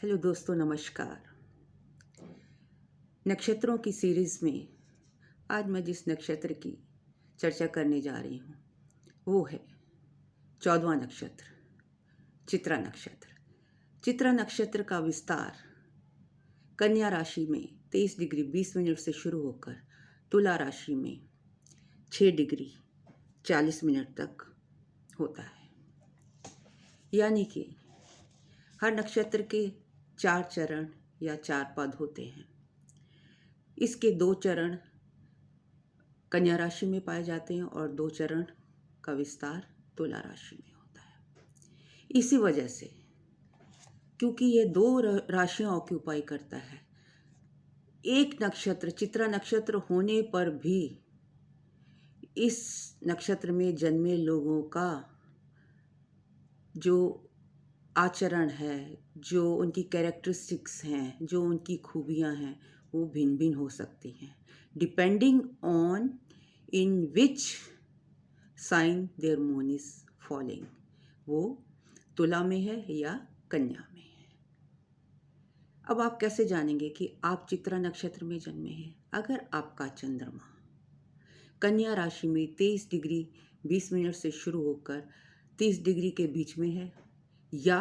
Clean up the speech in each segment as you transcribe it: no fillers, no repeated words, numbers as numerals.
Hello दोस्तों, नमस्कार। नक्षत्रों की सीरीज़ में आज मैं जिस नक्षत्र की चर्चा करने जा रही हूँ वो है 14वां नक्षत्र, चित्रा नक्षत्र। चित्रा नक्षत्र का विस्तार कन्या राशि में 23 डिग्री 20 मिनट से शुरू होकर तुला राशि में 6 डिग्री 40 मिनट तक होता है। यानी कि हर नक्षत्र के 4 चरण या 4 पद होते हैं। इसके 2 चरण कन्या राशि में पाए जाते हैं और 2 चरण का विस्तार तुला राशि में होता है। इसी वजह से क्योंकि ये 2 राशियां ऑक्यूपाई करता है, एक नक्षत्र चित्रा नक्षत्र होने पर भी इस नक्षत्र में जन्मे लोगों का जो आचरण है, जो उनकी कैरेक्टरिस्टिक्स हैं, जो उनकी खूबियां हैं, वो भिन्न भिन्न हो सकती हैं depending on in which sign their moon is falling. वो तुला में है या कन्या में है। अब आप कैसे जानेंगे कि आप चित्रा नक्षत्र में जन्मे हैं? अगर आपका चंद्रमा कन्या राशि में 23 डिग्री 20 मिनट से शुरू होकर 30 डिग्री के बीच में है या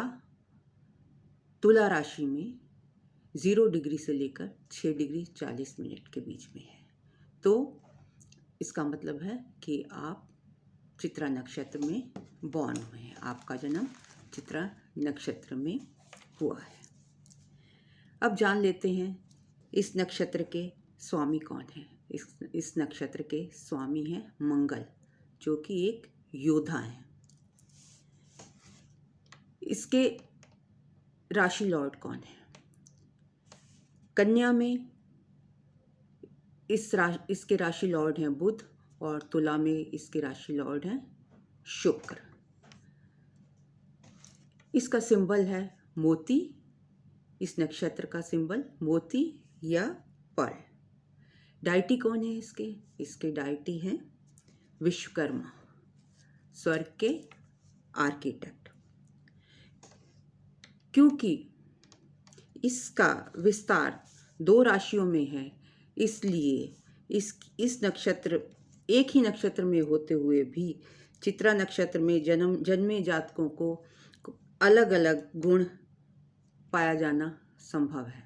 तुला राशि में 0 डिग्री से लेकर 6 डिग्री 40 मिनट के बीच में है, तो इसका मतलब है कि आप चित्रा नक्षत्र में बॉर्न हुए हैं, आपका जन्म चित्रा नक्षत्र में हुआ है। अब जान लेते हैं इस नक्षत्र के स्वामी कौन हैं। इस नक्षत्र के स्वामी हैं मंगल, जो कि एक योद्धा हैं। इसके राशि लॉर्ड कौन है? कन्या में इसके राशि लॉर्ड हैं बुध और तुला में इसके राशि लॉर्ड हैं शुक्र। इसका सिंबल है मोती। इस नक्षत्र का सिंबल मोती या पर्ल। डायटी कौन है इसके डायटी हैं विश्वकर्मा, स्वर्ग के आर्किटेक्ट। क्योंकि इसका विस्तार 2 राशियों में है, इसलिए इस नक्षत्र एक ही नक्षत्र में होते हुए भी चित्रा नक्षत्र में जन्मे जातकों को अलग अलग गुण पाया जाना संभव है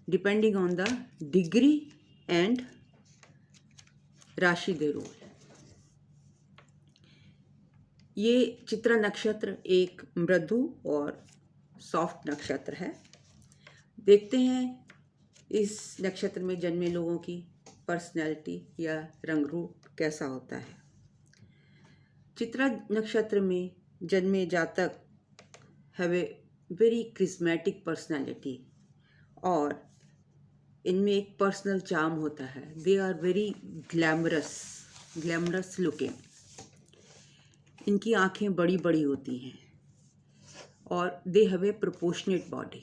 depending on the degree and राशि दे रूल। ये चित्रा नक्षत्र एक मृदु और सॉफ्ट नक्षत्र है। देखते हैं इस नक्षत्र में जन्मे लोगों की पर्सनैलिटी या रंग रूप कैसा होता है। चित्रा नक्षत्र में जन्मे जातक have a very charismatic personality और इनमें एक पर्सनल चार्म होता है। They are very glamorous looking. इनकी आंखें बड़ी बड़ी होती हैं और they have a proportionate body.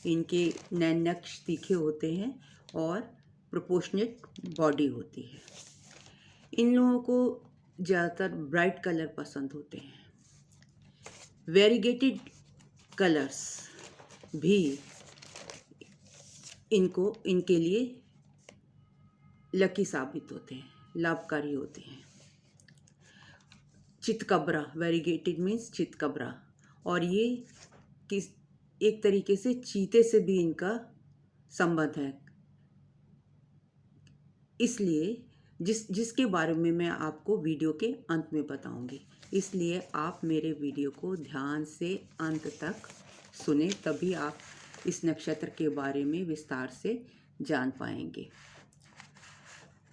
इनके नैन नक्श तीखे होते हैं और प्रोपोर्शनेट बॉडी होती है। इन लोगों को ज़्यादातर ब्राइट कलर पसंद होते हैं। वेरीगेटेड कलर्स भी इनके लिए लकी साबित होते हैं, लाभकारी होते हैं। चितकबरा, वेरीगेटेड मीन्स चितकबरा, और ये एक तरीके से चीते से भी इनका संबंध है। इसलिए जिसके बारे में मैं आपको वीडियो के अंत में बताऊंगी, इसलिए आप मेरे वीडियो को ध्यान से अंत तक सुने, तभी आप इस नक्षत्र के बारे में विस्तार से जान पाएंगे।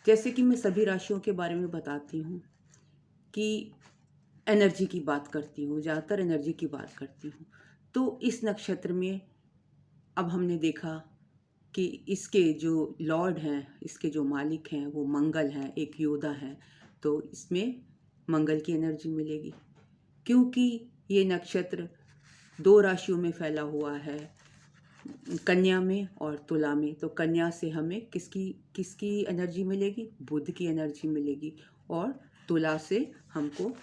जैसे कि मैं सभी राशियों के बारे में बताती हूँ कि एनर्जी की बात करती हूँ, ज़्यादातर एनर्जी की बात करती हूँ, तो इस नक्षत्र में अब हमने देखा कि इसके जो लॉर्ड हैं, इसके जो मालिक हैं वो मंगल हैं, एक योद्धा हैं, तो इसमें मंगल की एनर्जी मिलेगी। क्योंकि ये नक्षत्र 2 राशियों में फैला हुआ है, कन्या में और तुला में, तो कन्या से हमें किसकी एनर्जी मिलेगी? बुध की एनर्जी मिलेगी, और तुला से हमको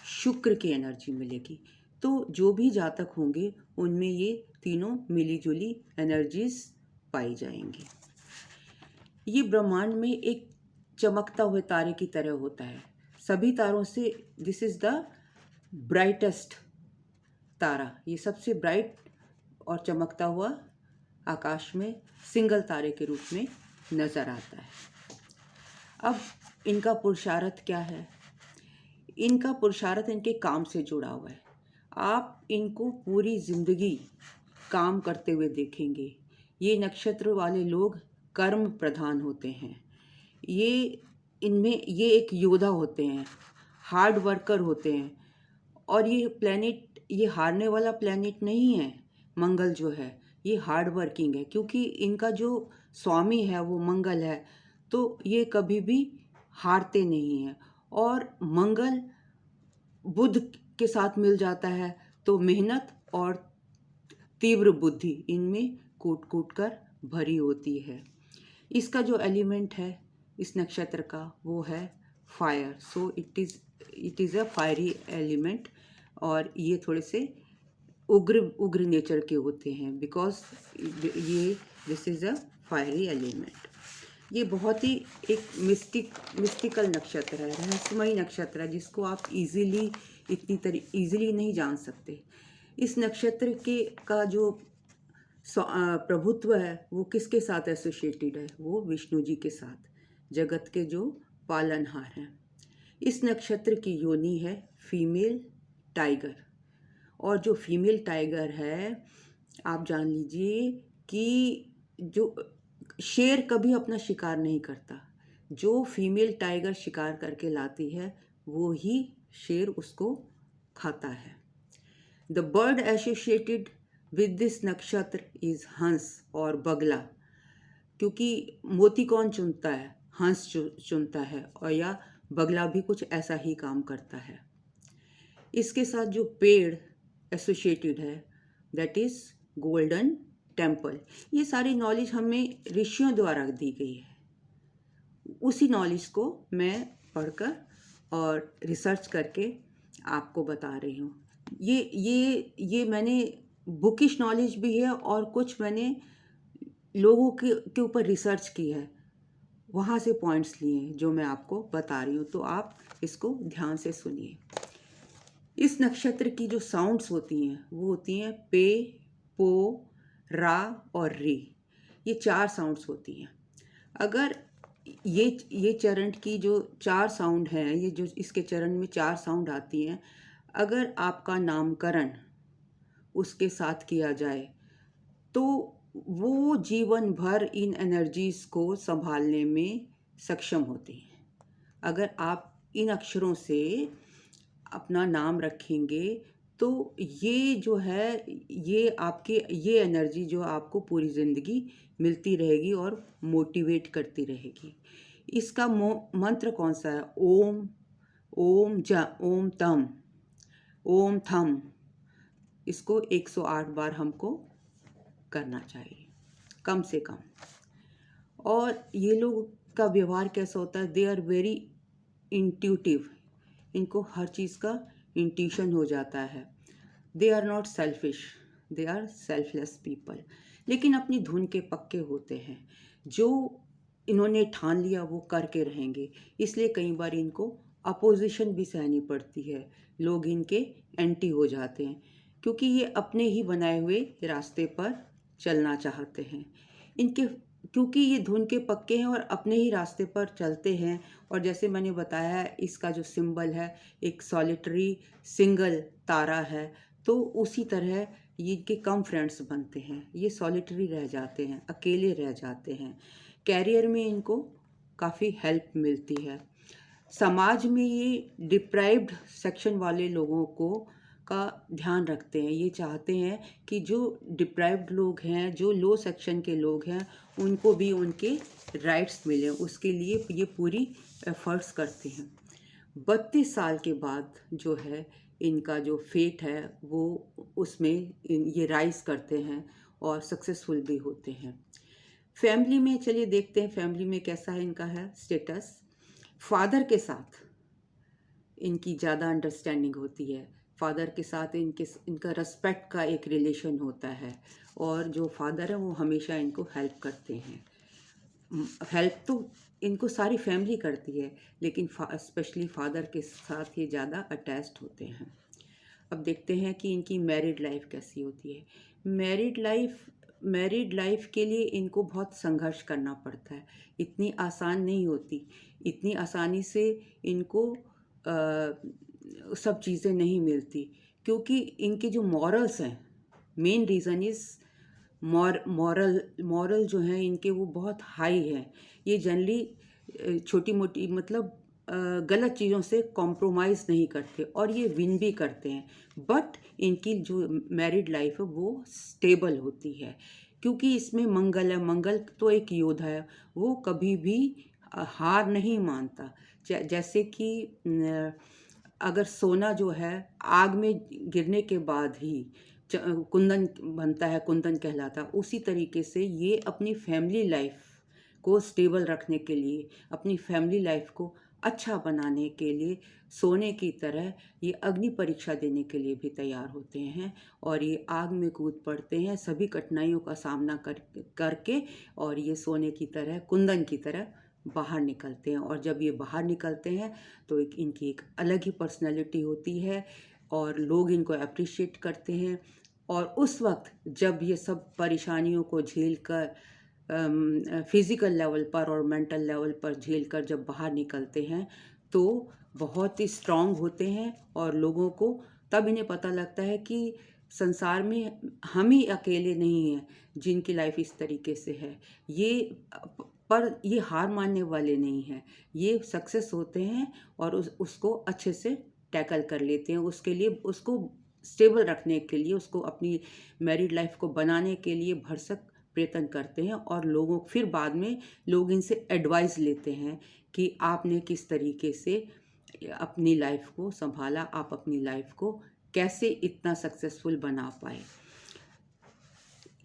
शुक्र की एनर्जी मिलेगी। तो जो भी जातक होंगे उनमें ये तीनों मिली-जुली एनर्जीज पाई जाएंगी। ये ब्रह्मांड में एक चमकता हुए तारे की तरह होता है। सभी तारों से दिस इज़ द ब्राइटेस्ट तारा, ये सबसे ब्राइट और चमकता हुआ आकाश में सिंगल तारे के रूप में नज़र आता है। अब इनका पुरुषार्थ क्या है? इनका पुरुषार्थ इनके काम से जुड़ा हुआ है। आप इनको पूरी ज़िंदगी काम करते हुए देखेंगे। ये नक्षत्र वाले लोग कर्म प्रधान होते हैं। ये एक योद्धा होते हैं, हार्ड वर्कर होते हैं। और ये प्लैनेट, ये हारने वाला प्लैनेट नहीं है। मंगल जो है ये हार्ड वर्किंग है, क्योंकि इनका जो स्वामी है वो मंगल है, तो ये कभी भी हारते नहीं हैं। और मंगल बुध के साथ मिल जाता है तो मेहनत और तीव्र बुद्धि इनमें कूट कूट कर भरी होती है। इसका जो एलिमेंट है इस नक्षत्र का वो है fire, so it is a fiery element. और ये थोड़े से उग्र नेचर के होते हैं, बिकॉज ये this is a fiery element. ये बहुत ही एक मिस्टिकल नक्षत्र है, रहस्यमयी नक्षत्र है, जिसको आप इजीली नहीं जान सकते। इस नक्षत्र का जो प्रभुत्व है वो किसके साथ एसोसिएटेड है? वो विष्णु जी के साथ, जगत के जो पालनहार हैं। इस नक्षत्र की योनि है फीमेल टाइगर। और जो फीमेल टाइगर है, आप जान लीजिए कि जो शेर कभी अपना शिकार नहीं करता। जो फीमेल टाइगर शिकार करके लाती है वो ही शेर उसको खाता है। The bird associated with this नक्षत्र इज हंस और बगला, क्योंकि मोती कौन चुनता है? हंस चुनता है, और या बगला भी कुछ ऐसा ही काम करता है। इसके साथ जो पेड़ एसोसिएटेड है दैट इज़ गोल्डन टेम्पल। ये सारी नॉलेज हमें ऋषियों द्वारा दी गई है। उसी नॉलेज को मैं पढ़कर और रिसर्च करके आपको बता रही हूँ। ये मैंने बुकिश नॉलेज भी है और कुछ मैंने लोगों के ऊपर रिसर्च की है, वहाँ से पॉइंट्स लिए हैं जो मैं आपको बता रही हूँ। तो आप इसको ध्यान से सुनिए। इस नक्षत्र की जो साउंड्स होती हैं वो होती हैं पे, पो, रा और री। ये 4 साउंड्स होती हैं। अगर ये चरण की जो 4 साउंड हैं, ये जो इसके चरण में 4 साउंड आती हैं, अगर आपका नामकरण उसके साथ किया जाए तो वो जीवन भर इन एनर्जीज को संभालने में सक्षम होती हैं। अगर आप इन अक्षरों से अपना नाम रखेंगे तो ये जो है ये एनर्जी जो आपको पूरी ज़िंदगी मिलती रहेगी और मोटिवेट करती रहेगी। इसका मंत्र कौन सा है? ओम, ओम तम, ओम थम। इसको 108 बार हमको करना चाहिए कम से कम। और ये लोग का व्यवहार कैसा होता है? They are very intuitive. इनको हर चीज़ का इंट्यूशन हो जाता है। They are not selfish, they are selfless people. लेकिन अपनी धुन के पक्के होते हैं। जो इन्होंने ठान लिया वो करके रहेंगे। इसलिए कई बार इनको अपोजिशन भी सहनी पड़ती है। लोग इनके एंटी हो जाते हैं, क्योंकि ये अपने ही बनाए हुए रास्ते पर चलना चाहते हैं। क्योंकि ये धुन के पक्के हैं और अपने ही रास्ते पर चलते हैं। और जैसे मैंने बताया इसका जो सिंबल है एक सॉलिटरी सिंगल तारा है, तो उसी तरह ये इनके कम फ्रेंड्स बनते हैं। ये सॉलिटरी रह जाते हैं, अकेले रह जाते हैं। कैरियर में इनको काफ़ी हेल्प मिलती है। समाज में ये डिप्राइव्ड सेक्शन वाले लोगों का ध्यान रखते हैं। ये चाहते हैं कि जो डिप्राइव्ड लोग हैं, जो लो सेक्शन के लोग हैं, उनको भी उनके राइट्स मिलें, उसके लिए ये पूरी एफर्ट्स करते हैं। 32 साल के बाद जो है इनका जो फेट है वो उसमें ये राइज करते हैं और सक्सेसफुल भी होते हैं। फैमिली में चलिए देखते हैं फैमिली में कैसा है इनका है स्टेटस। फादर के साथ इनकी ज़्यादा अंडरस्टैंडिंग होती है। फादर के साथ इनका रिस्पेक्ट का एक रिलेशन होता है, और जो फादर है वो हमेशा इनको हेल्प करते हैं। हेल्प तो इनको सारी फैमिली करती है, लेकिन स्पेशली फादर के साथ ये ज़्यादा अटैच्ड होते हैं। अब देखते हैं कि इनकी मैरिड लाइफ कैसी होती है। मैरिड लाइफ के लिए इनको बहुत संघर्ष करना पड़ता है, इतनी आसान नहीं होती। इतनी आसानी से इनको सब चीज़ें नहीं मिलती, क्योंकि इनके जो मॉरल्स हैं, मेन रीज़न इज़ मॉरल जो हैं इनके वो बहुत हाई हैं। ये जनरली छोटी मोटी मतलब गलत चीज़ों से कॉम्प्रोमाइज़ नहीं करते, और ये विन भी करते हैं। बट इनकी जो मैरिड लाइफ है वो स्टेबल होती है, क्योंकि इसमें मंगल है। मंगल तो एक योद्धा है, वो कभी भी हार नहीं मानता। जैसे कि अगर सोना जो है आग में गिरने के बाद ही कुंदन बनता है, कुंदन कहलाता है, उसी तरीके से ये अपनी फैमिली लाइफ को स्टेबल रखने के लिए, अपनी फैमिली लाइफ को अच्छा बनाने के लिए सोने की तरह ये अग्नि परीक्षा देने के लिए भी तैयार होते हैं, और ये आग में कूद पड़ते हैं सभी कठिनाइयों का सामना करके, और ये सोने की तरह, कुंदन की तरह बाहर निकलते हैं। और जब ये बाहर निकलते हैं तो इनकी एक अलग ही पर्सनैलिटी होती है, और लोग इनको अप्रिशिएट करते हैं। और उस वक्त जब ये सब परेशानियों को झेल कर फिज़िकल लेवल पर और मेंटल लेवल पर झेल कर जब बाहर निकलते हैं, तो बहुत ही स्ट्रांग होते हैं, और लोगों को तब इन्हें पता लगता है कि संसार में हम ही अकेले नहीं हैं जिनकी लाइफ इस तरीके से है। पर ये हार मानने वाले नहीं हैं, ये सक्सेस होते हैं, और उसको अच्छे से टैकल कर लेते हैं। उसके लिए उसको स्टेबल रखने के लिए, उसको अपनी मैरिड लाइफ को बनाने के लिए भरसक प्रयत्न करते हैं, और लोगों फिर बाद में लोग इनसे एडवाइस लेते हैं कि आपने किस तरीके से अपनी लाइफ को संभाला, आप अपनी लाइफ को कैसे इतना सक्सेसफुल बना पाए।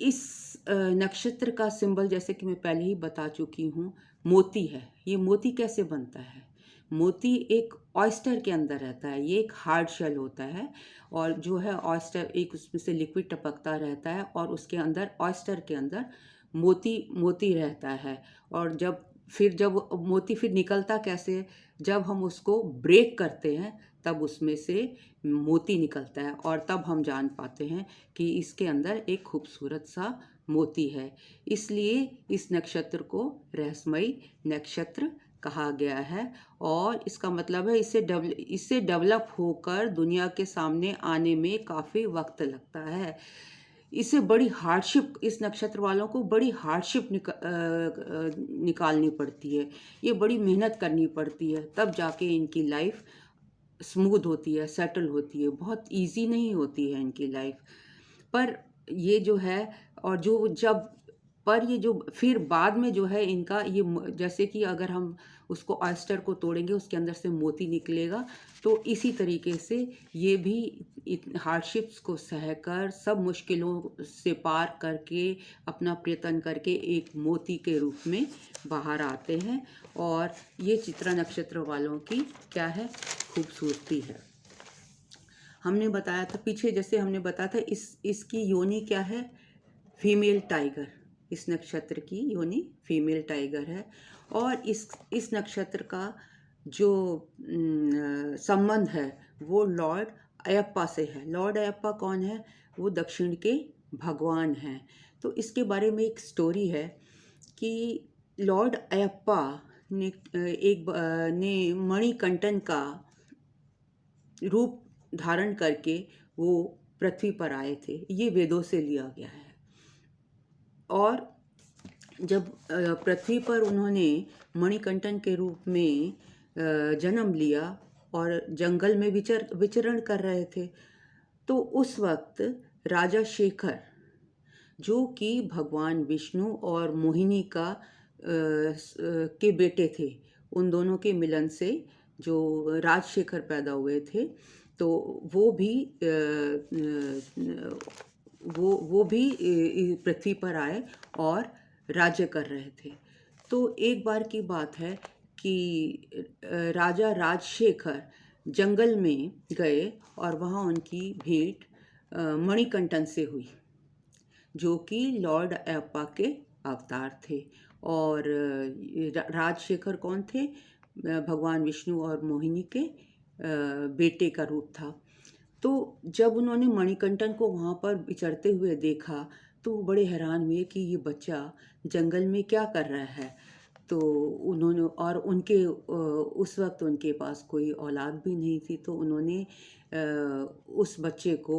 इस नक्षत्र का सिंबल, जैसे कि मैं पहले ही बता चुकी हूँ, मोती है। ये मोती कैसे बनता है? मोती एक ऑयस्टर के अंदर रहता है, ये एक हार्ड शेल होता है, और जो है ऑयस्टर एक उसमें से लिक्विड टपकता रहता है, और उसके अंदर ऑयस्टर के अंदर मोती रहता है। और जब मोती फिर निकलता कैसे? जब हम उसको ब्रेक करते हैं तब उसमें से मोती निकलता है, और तब हम जान पाते हैं कि इसके अंदर एक खूबसूरत सा मोती है। इसलिए इस नक्षत्र को रहस्यमयी नक्षत्र कहा गया है, और इसका मतलब है इससे डेवलप होकर दुनिया के सामने आने में काफ़ी वक्त लगता है। इसे बड़ी हार्डशिप, इस नक्षत्र वालों को बड़ी हार्डशिप निकालनी पड़ती है, ये बड़ी मेहनत करनी पड़ती है, तब जाके इनकी लाइफ स्मूथ होती है, सेटल होती है। बहुत इजी नहीं होती है इनकी लाइफ। पर ये जो है, और जो जब पर ये जो फिर बाद में जो है इनका ये जैसे कि अगर हम उसको ऑयस्टर को तोड़ेंगे, उसके अंदर से मोती निकलेगा, तो इसी तरीके से ये भी हार्डशिप्स को सहकर, सब मुश्किलों से पार करके, अपना प्रयत्न करके एक मोती के रूप में बाहर आते हैं। और ये चित्रा नक्षत्र वालों की क्या है, खूबसूरती है। हमने बताया था पीछे, जैसे हमने बताया था, इसकी योनि क्या है? Female tiger. इस नक्षत्र की योनि फीमेल टाइगर है, और इस नक्षत्र का जो संबंध है वो लॉर्ड अयप्पा से है। लॉर्ड अयप्पा कौन है? वो दक्षिण के भगवान हैं। तो इसके बारे में एक स्टोरी है कि लॉर्ड अयप्पा ने मणिकंठन का रूप धारण करके वो पृथ्वी पर आए थे। ये वेदों से लिया गया है। और जब पृथ्वी पर उन्होंने मणिकंठन के रूप में जन्म लिया और जंगल में विचरण कर रहे थे, तो उस वक्त राजा शेखर, जो कि भगवान विष्णु और मोहिनी के बेटे थे, उन दोनों के मिलन से जो राजशेखर पैदा हुए थे, तो वो भी पृथ्वी पर आए और राज्य कर रहे थे। तो एक बार की बात है कि राजा राजशेखर जंगल में गए और वहाँ उनकी भेंट मणिकंठन से हुई, जो कि लॉर्ड अयप्पा के अवतार थे। और राजशेखर कौन थे? भगवान विष्णु और मोहिनी के बेटे का रूप था। तो जब उन्होंने मणिकंठन को वहाँ पर विचरते हुए देखा तो वो बड़े हैरान हुए कि ये बच्चा जंगल में क्या कर रहा है। तो उन्होंने, और उनके उस वक्त उनके पास कोई औलाद भी नहीं थी, तो उन्होंने उस बच्चे को,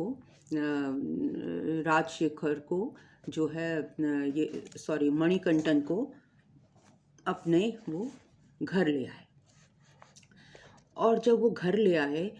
राजशेखर को जो है, ये सॉरी मणिकंठन को अपने वो घर ले आए। और जब वो घर ले आए